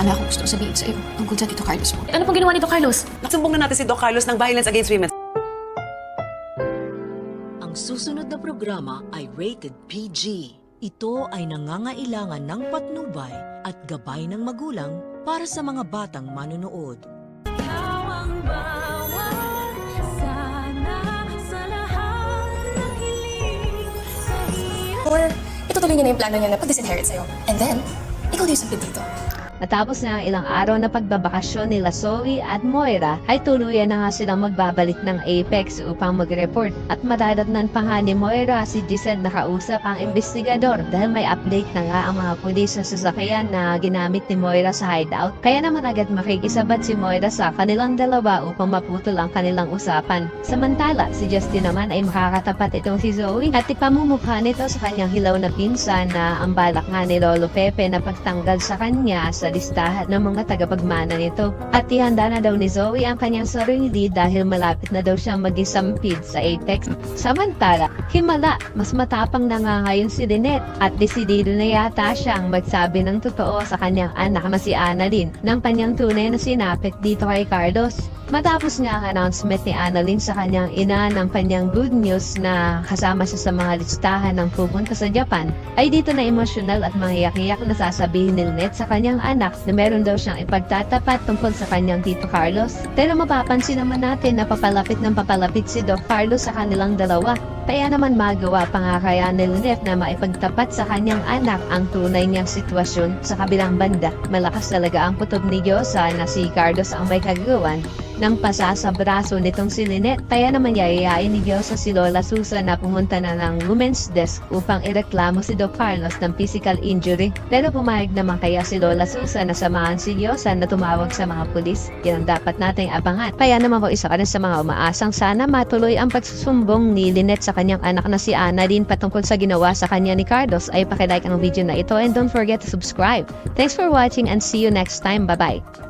sana akong gusto sabihin sa'yo tungkol sa Tito Carlos mo. Ano pong ginawa ni Doc Carlos? Nasumbong na natin si Doc Carlos ng violence against women. Ang susunod na programa ay rated PG. Ito ay nangangailangan ng patnubay at gabay ng magulang para sa mga batang manonood. Or itutuloy niya na yung plano niya na pag-disinherit sa'yo. And then, ikaw din yung sampid dito. Matapos na ang ilang araw na pagbabakasyon nila Zoe at Moira, ay tuluyan na nga silang magbabalik ng Apex upang mag-report. At madadatnan pa nga ni Moira si Giselle na kausap ang investigador dahil may update na nga ang mga pulis sa sasakyan na ginamit ni Moira sa hideout. Kaya naman agad makikisabat si Moira sa kanilang dalawa upang maputol ang kanilang usapan. Samantala, si Justin naman ay makakatapat itong si Zoe at ipamumukha nito sa kanyang hilaw na pinsan na ang balak nga ni Lolo Pepe na pagtanggal sa kanya sa listahan ng mga tagapagmana nito. At ihanda na daw ni Zoe ang kanyang sarili dahil malapit na daw siyang mag-isampid sa Apex. Samantala, himala, mas matapang na nga ngayon si Lynette at desidido na yata siyang magsabi ng totoo sa kanyang anak na si Annalyn ng kanyang tunay na sinapit dito kay Carlos. Matapos nga ang announcement ni Annalyn sa kanyang ina ng kanyang good news na kasama siya sa mga listahan ng pupunta sa Japan, ay dito na emosyonal at mangiyak-iyak na sasabihin ni Lynette sa kanyang anak na meron daw siyang ipagtatapat tungkol sa kanyang Tito Carlos. Pero mapapansin naman natin na papalapit ng papalapit si Doc Carlos sa kanilang dalawa. Kaya naman magawa pa nga kaya ni Lynette na maipagtapat sa kanyang anak ang tunay niyang sitwasyon. Sa kabilang banda, malakas talaga ang putob ni Diyosa na si Carlos ang may kagagawan ng pasa sa braso nitong si Lynette. Kaya naman yayayain ni Diyosa si Lola Susan na pumunta na ng women's desk upang ireklamo si Doc Carlos ng physical injury. Pero pumayag naman kaya si Lola Susan na samahan si Diyosa na tumawag sa mga pulis. Yan ang dapat nating abangan. Kaya naman po isa ka rin sa mga umaasang sana matuloy ang pagsusumbong ni Lynette sa kanyang anak na si Annalyn patungkol sa ginawa sa kanya ni Carlos. Ay pakilike ang video na ito and don't forget to subscribe. Thanks for watching and see you next time. Bye-bye!